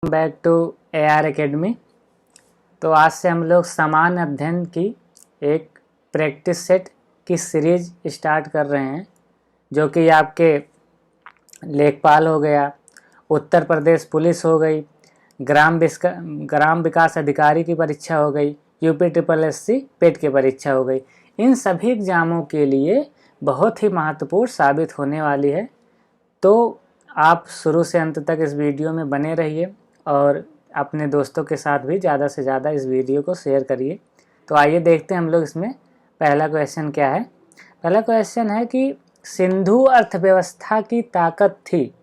Back to AR academy. तो आज से हम लोग सामान्य अध्ययन की एक प्रैक्टिस सेट की सीरीज स्टार्ट कर रहे हैं, जो कि आपके लेखपाल हो गया, उत्तर प्रदेश पुलिस हो गई, ग्राम विकास अधिकारी की परीक्षा हो गई, UPSSC पेट की परीक्षा हो गई। इन सभी एग्ज़ामों के लिए बहुत ही महत्वपूर्ण साबित होने वाली है। तो आप शुरू से अंत तक इस वीडियो में बने रहिए और अपने दोस्तों के साथ भी ज़्यादा से ज़्यादा इस वीडियो को शेयर करिए। तो आइए देखते हैं हम लोग इसमें पहला क्वेश्चन क्या है। पहला क्वेश्चन है कि सिंधु अर्थव्यवस्था की ताकत थी।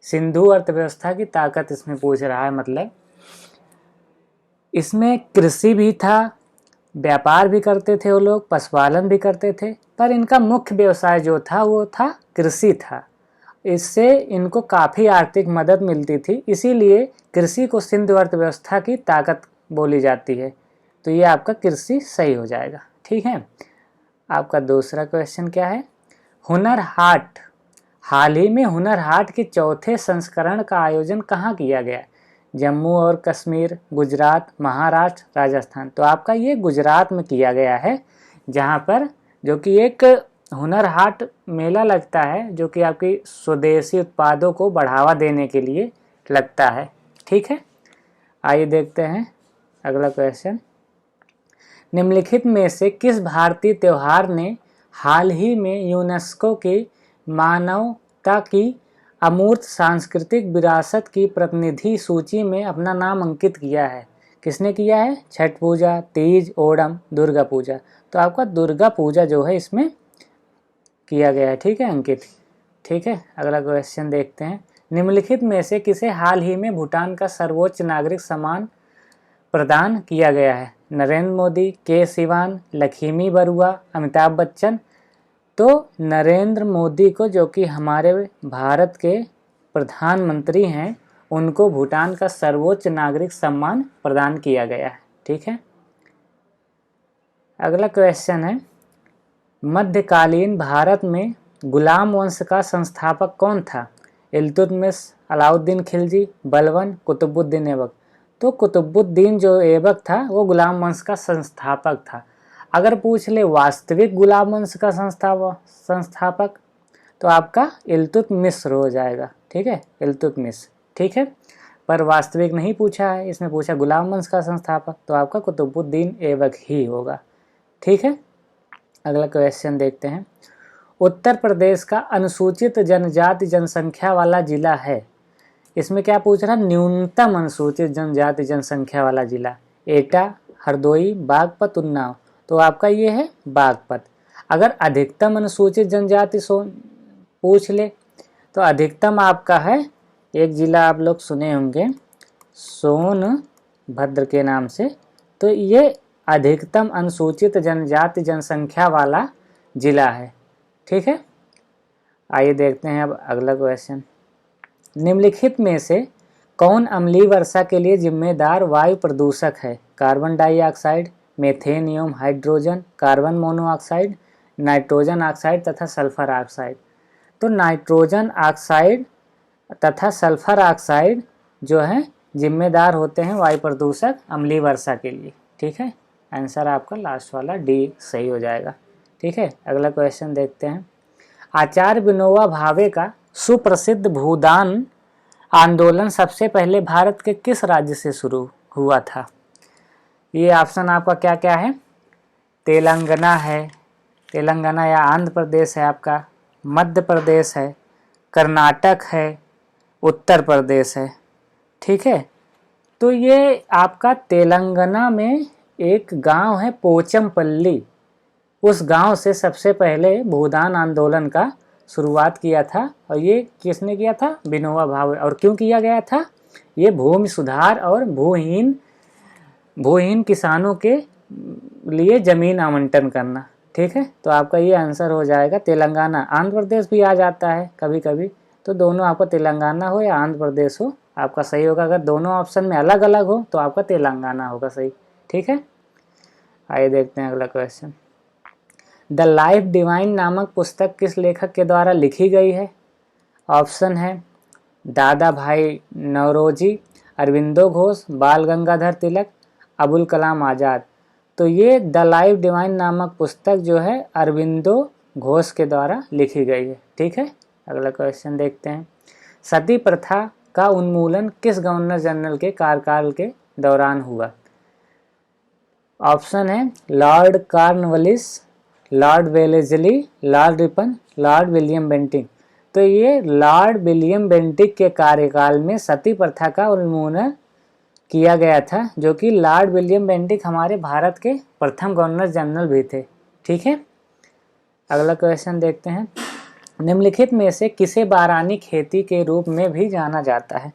सिंधु अर्थव्यवस्था की ताकत इसमें पूछ रहा है, मतलब इसमें कृषि भी था, व्यापार भी करते थे वो लोग, पशुपालन भी करते थे, पर इनका मुख्य व्यवसाय जो था वो था कृषि था। इससे इनको काफ़ी आर्थिक मदद मिलती थी, इसीलिए कृषि को सिंधु अर्थव्यवस्था की ताकत बोली जाती है। तो ये आपका कृषि सही हो जाएगा। ठीक है। आपका दूसरा क्वेश्चन क्या है। हुनर हाट, हाल ही में हुनर हाट के चौथे संस्करण का आयोजन कहाँ किया गया। जम्मू और कश्मीर, गुजरात, महाराष्ट्र, राजस्थान। तो आपका ये गुजरात में किया गया है, जहाँ पर जो कि एक हुनर हाट मेला लगता है, जो कि आपकी स्वदेशी उत्पादों को बढ़ावा देने के लिए लगता है। ठीक है। आइए देखते हैं अगला क्वेश्चन। निम्नलिखित में से किस भारतीय त्यौहार ने हाल ही में यूनेस्को की मानवता की अमूर्त सांस्कृतिक विरासत की प्रतिनिधि सूची में अपना नाम अंकित किया है। किसने किया है। छठ पूजा, तीज, ओणम, दुर्गा पूजा। तो आपका दुर्गा पूजा जो है इसमें किया गया है। ठीक है, अंकित। ठीक है। अगला क्वेश्चन देखते हैं। निम्नलिखित में से किसे हाल ही में भूटान का सर्वोच्च नागरिक सम्मान प्रदान किया गया है। नरेंद्र मोदी, के सिवान, लक्ष्मी बरुआ, अमिताभ बच्चन। तो नरेंद्र मोदी को, जो कि हमारे भारत के प्रधानमंत्री हैं, उनको भूटान का सर्वोच्च नागरिक सम्मान प्रदान किया गया है। ठीक है। अगला क्वेश्चन है। मध्यकालीन भारत में गुलाम वंश का संस्थापक कौन था। इल्तुतमिश, अलाउद्दीन खिलजी, बलबन, कुतुबुद्दीन ऐबक। तो कुतुबुद्दीन जो ऐबक था वो गुलाम वंश का संस्थापक था। अगर पूछ ले वास्तविक गुलाम वंश का संस्थापक, तो आपका इल्तुतमिश हो जाएगा। ठीक है, इल्तुतमिश। ठीक है, पर वास्तविक नहीं पूछा है, इसमें पूछा गुलाम वंश का संस्थापक, तो आपका कुतुबुद्दीन ऐबक ही होगा। ठीक है। अगला क्वेश्चन देखते हैं। उत्तर प्रदेश का अनुसूचित जनजाति जनसंख्या वाला जिला है। इसमें क्या पूछ रहा है। न्यूनतम अनुसूचित जनजाति जनसंख्या वाला जिला। एटा, हरदोई, बागपत, उन्नाव। तो आपका ये है बागपत। अगर अधिकतम अनुसूचित जनजाति पूछ ले, तो अधिकतम आपका है, एक जिला आप लोग सुने होंगे सोनभद्र के नाम से। तो ये अधिकतम अनुसूचित जनजाति जनसंख्या वाला जिला है। ठीक है। आइए देखते हैं अब अगला क्वेश्चन। निम्नलिखित में से कौन अम्लीय वर्षा के लिए जिम्मेदार वायु प्रदूषक है। कार्बन डाइऑक्साइड, मीथेन एवं hydrogen, carbon monoxide, nitrogen oxide तथा सल्फर ऑक्साइड। तो नाइट्रोजन ऑक्साइड तथा सल्फर ऑक्साइड जो है जिम्मेदार होते हैं वायु प्रदूषक अम्लीय वर्षा के लिए। ठीक है। आंसर आपका लास्ट वाला डी सही हो जाएगा। ठीक है। अगला क्वेश्चन देखते हैं। आचार्य विनोबा भावे का सुप्रसिद्ध भूदान आंदोलन सबसे पहले भारत के किस राज्य से शुरू हुआ था। ये ऑप्शन आपका क्या क्या है। तेलंगाना है, तेलंगाना या आंध्र प्रदेश है आपका, मध्य प्रदेश है, कर्नाटक है, उत्तर प्रदेश है। ठीक है। तो ये आपका तेलंगाना में एक गांव है पोचमपल्ली, उस गांव से सबसे पहले भूदान आंदोलन का शुरुआत किया था। और ये किसने किया था। विनोबा भावे। और क्यों किया गया था। ये भूमि सुधार और भूहीन किसानों के लिए जमीन आवंटन करना। ठीक है। तो आपका ये आंसर हो जाएगा तेलंगाना। आंध्र प्रदेश भी आ जाता है कभी कभी, तो दोनों आपका तेलंगाना हो या आंध्र प्रदेश हो आपका सही होगा। अगर दोनों ऑप्शन में अलग अलग हो तो आपका तेलंगाना होगा सही। ठीक है। आइए देखते हैं अगला क्वेश्चन। द लाइफ डिवाइन नामक पुस्तक किस लेखक के द्वारा लिखी गई है। ऑप्शन है दादा भाई नौरोजी, अरविंदो घोष, बाल गंगाधर तिलक, अबुल कलाम आज़ाद। तो ये द लाइफ डिवाइन नामक पुस्तक जो है अरविंदो घोष के द्वारा लिखी गई है। ठीक है, अगला क्वेश्चन देखते हैं। सती प्रथा का उन्मूलन किस गवर्नर जनरल के कार्यकाल के दौरान हुआ? ऑप्शन है Lord Cornwallis, Lord Wellesley, Lord Ripon, Lord William Bentinck. तो ये लॉर्ड विलियम बेंटिक के कार्यकाल में सती प्रथा का उन्मूलन किया गया था, जो कि लॉर्ड विलियम बेंटिक हमारे भारत के प्रथम गवर्नर जनरल भी थे। ठीक है, अगला क्वेश्चन देखते हैं। निम्नलिखित में से किसे बारानी खेती के रूप में भी जाना जाता है?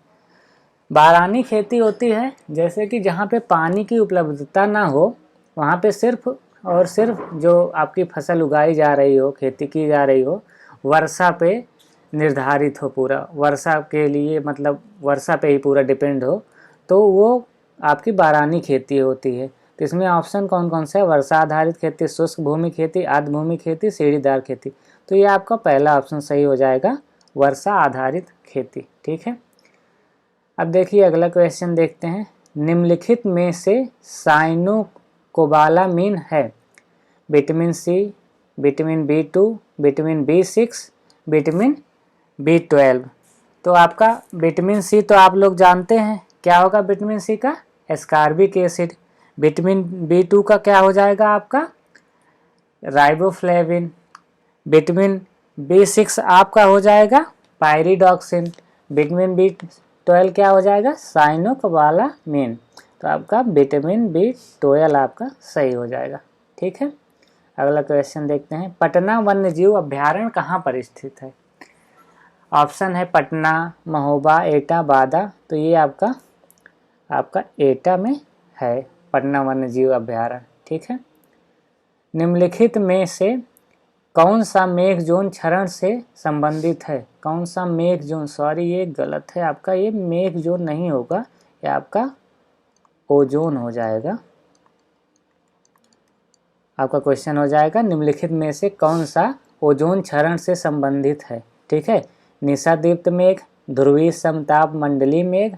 बारानी खेती होती है जैसे कि जहाँ पे पानी की उपलब्धता ना हो, वहाँ पे सिर्फ और सिर्फ जो आपकी फसल उगाई जा रही हो, खेती की जा रही हो, वर्षा पे निर्धारित हो, पूरा वर्षा के लिए मतलब वर्षा पे ही पूरा डिपेंड हो, तो वो आपकी बारानी खेती होती है। तो इसमें ऑप्शन कौन कौन सा है? वर्षा आधारित खेती, शुष्क भूमि खेती, आर्द्र भूमि खेती, सीढ़ीदार खेती। तो ये आपका पहला ऑप्शन सही हो जाएगा, वर्षा आधारित खेती। ठीक है, अब देखिए अगला क्वेश्चन देखते हैं। निम्नलिखित में से साइनोकोबालामिन है? Vitamin C, vitamin B2, vitamin B6, vitamin B12। तो आपका विटामिन सी तो आप लोग जानते हैं क्या होगा विटामिन सी का? Ascorbic acid. विटामिन B2 का क्या हो जाएगा आपका? राइबोफ्लेविन। विटामिन B6 आपका हो जाएगा पायरिडॉक्सिन। विटामिन B12 क्या हो जाएगा? साइनोकोबालामिन। तो आपका विटामिन B12 आपका सही हो जाएगा। ठीक है, अगला क्वेश्चन देखते हैं। पटना वन्यजीव अभ्यारण्य कहाँ पर स्थित है? ऑप्शन है पटना, महोबा, एटा, बादा। तो ये आपका एटा में है पटना वन्यजीव अभ्यारण्य। ठीक है, निम्नलिखित में से कौन सा मेघ जोन क्षरण से संबंधित है? कौन सा मेघ जोन, सॉरी ये गलत है आपका, ये मेघ जोन नहीं होगा, ये आपका ओजोन हो जाएगा। आपका क्वेश्चन हो जाएगा निम्नलिखित में से कौन सा ओजोन क्षरण से संबंधित है? ठीक है, निशादीप्त मेघ, ध्रुवीय समताप मंडली मेघ,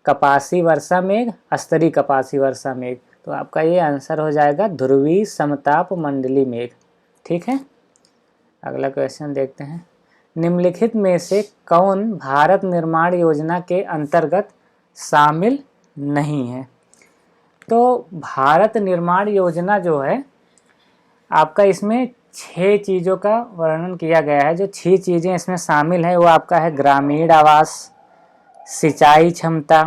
कपासी वर्षा मेघ, स्तरीय कपासी वर्षा मेघ। तो आपका ये आंसर हो जाएगा ध्रुवीय समताप मंडली मेघ। ठीक है, अगला क्वेश्चन देखते हैं। निम्नलिखित में से कौन भारत निर्माण योजना के अंतर्गत शामिल नहीं है? तो भारत निर्माण योजना जो है आपका, इसमें 6 चीज़ों का वर्णन किया गया है। जो 6 चीज़ें इसमें शामिल है वो आपका है ग्रामीण आवास, सिंचाई क्षमता,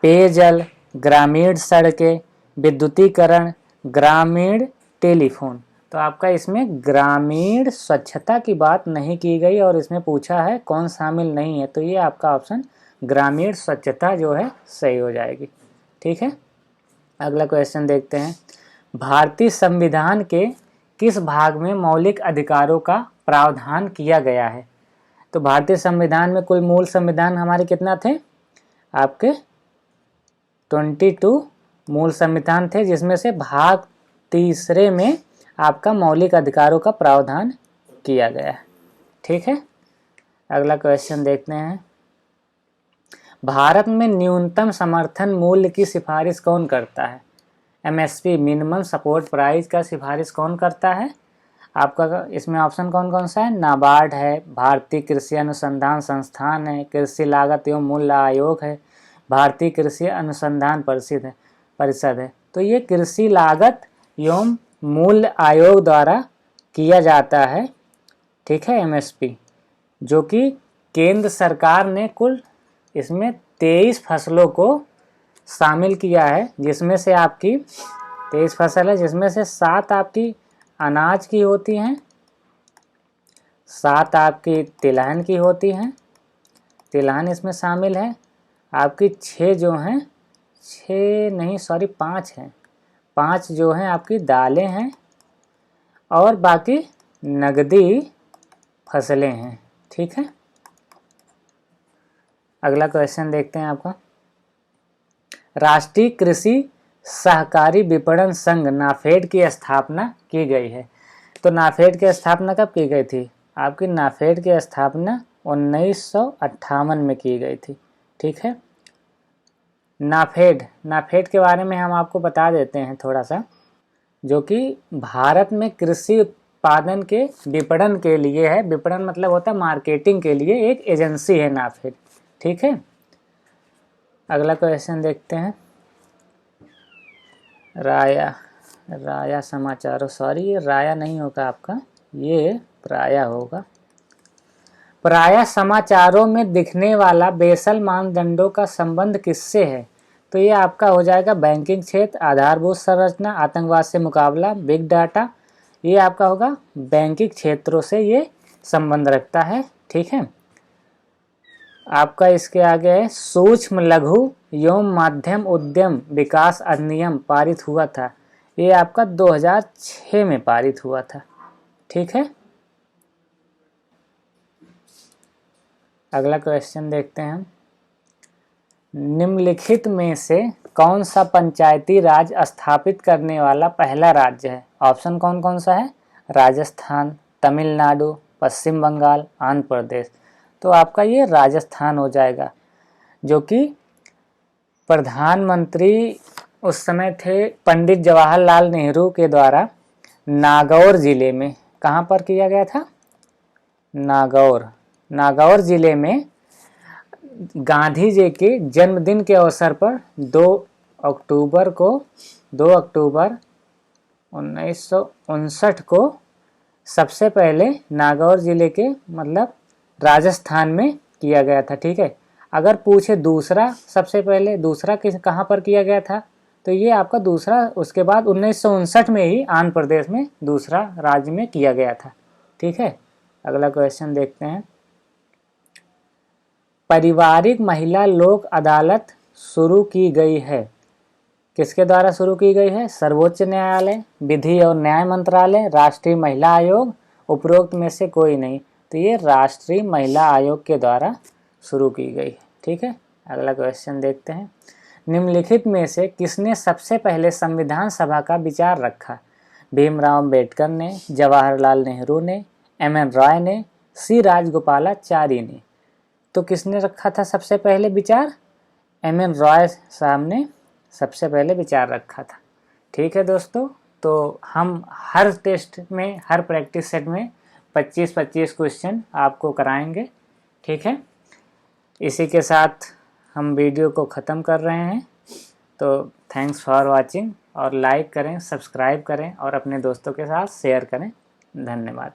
पेयजल, ग्रामीण सड़कें, विद्युतीकरण, ग्रामीण टेलीफोन। तो आपका इसमें ग्रामीण स्वच्छता की बात नहीं की गई और इसमें पूछा है कौन शामिल नहीं है, तो ये आपका ऑप्शन ग्रामीण स्वच्छता जो है सही हो जाएगी। ठीक है, अगला क्वेश्चन देखते हैं। भारतीय संविधान के किस भाग में मौलिक अधिकारों का प्रावधान किया गया है? तो भारतीय संविधान में कुल मूल संविधान हमारे कितना थे? आपके 22 मूल संविधान थे, जिसमें से भाग 3 में आपका मौलिक अधिकारों का प्रावधान किया गया है। ठीक है, अगला क्वेश्चन देखते हैं। भारत में न्यूनतम समर्थन मूल्य की सिफारिश कौन करता है? MSP मिनिमम सपोर्ट प्राइस का सिफारिश कौन करता है? आपका इसमें ऑप्शन कौन कौन सा है? नाबार्ड है, भारतीय कृषि अनुसंधान संस्थान है, कृषि लागत एवं मूल्य आयोग है, भारतीय कृषि अनुसंधान परिषद है। तो ये कृषि लागत एवं मूल्य आयोग द्वारा किया जाता है। ठीक है, MSP जो कि केंद्र सरकार ने कुल इसमें 23 फसलों को शामिल किया है, जिसमें से आपकी 23 फसल है, जिसमें से 7 आपकी अनाज की होती हैं, 7 आपकी तिलहन की होती हैं, तिलहन इसमें शामिल है। आपकी 6 जो हैं, 6 नहीं सॉरी 5 हैं, 5 जो हैं आपकी दालें हैं और बाकी नगदी फसलें हैं। ठीक है, अगला क्वेश्चन देखते हैं आपका। राष्ट्रीय कृषि सहकारी विपणन संघ नाफेड की स्थापना की गई है। तो नाफेड की स्थापना कब की गई थी? आपकी नाफेड की स्थापना 1958 में की गई थी। ठीक है, नाफेड के बारे में हम आपको बता देते हैं थोड़ा सा, जो कि भारत में कृषि उत्पादन के विपणन के लिए है। विपणन मतलब होता है मार्केटिंग के लिए एक एजेंसी है नाफेड, ठीक है। अगला क्वेश्चन देखते हैं। राया समाचारों, सॉरी ये राया नहीं होगा आपका, ये प्राया होगा। प्राय समाचारों में दिखने वाला बेसल मानदंडों का संबंध किससे है? तो ये आपका हो जाएगा बैंकिंग क्षेत्र, आधारभूत संरचना, आतंकवाद से मुकाबला, बिग डाटा। ये आपका होगा बैंकिंग क्षेत्रों से ये संबंध रखता है, ठीक है। आपका इसके आगे है सूक्ष्म लघु एवं मध्यम उद्यम विकास अधिनियम पारित हुआ था। ये आपका 2006 में पारित हुआ था, ठीक है। अगला क्वेश्चन देखते हैं। निम्नलिखित में से कौन सा पंचायती राज स्थापित करने वाला पहला राज्य है? ऑप्शन कौन कौन सा है? राजस्थान, तमिलनाडु, पश्चिम बंगाल, आंध्र प्रदेश। तो आपका ये राजस्थान हो जाएगा, जो कि प्रधानमंत्री उस समय थे पंडित जवाहरलाल नेहरू के द्वारा नागौर जिले में, कहाँ पर किया गया था? नागौर जिले में गांधी जी के जन्मदिन के अवसर पर 2 अक्टूबर 1959 को सबसे पहले नागौर जिले के मतलब राजस्थान में किया गया था, ठीक है। अगर पूछे दूसरा, सबसे पहले दूसरा कहाँ पर किया गया था, तो ये आपका दूसरा उसके बाद 1959 में ही आंध्र प्रदेश में दूसरा राज्य में किया गया था, ठीक है। अगला क्वेश्चन देखते हैं। पारिवारिक महिला लोक अदालत शुरू की गई है, किसके द्वारा शुरू की गई है? सर्वोच्च न्यायालय, विधि और न्याय मंत्रालय, राष्ट्रीय महिला आयोग, उपरोक्त में से कोई नहीं। तो ये राष्ट्रीय महिला आयोग के द्वारा शुरू की गई है, ठीक है। अगला क्वेश्चन देखते हैं। निम्नलिखित में से किसने सबसे पहले संविधान सभा का विचार रखा? भीमराव अम्बेडकर ने, जवाहरलाल नेहरू ने, एम.एन. रॉय ने, सी राजगोपालाचारी ने। तो किसने रखा था सबसे पहले विचार? एम.एन. रॉय साहब ने सबसे पहले विचार रखा था, ठीक है दोस्तों। तो हम हर टेस्ट में, हर प्रैक्टिस सेट में 25-25 क्वेश्चन आपको कराएंगे, ठीक है। इसी के साथ हम वीडियो को ख़त्म कर रहे हैं। तो थैंक्स फॉर वाचिंग, और लाइक करें, सब्सक्राइब करें और अपने दोस्तों के साथ शेयर करें। धन्यवाद।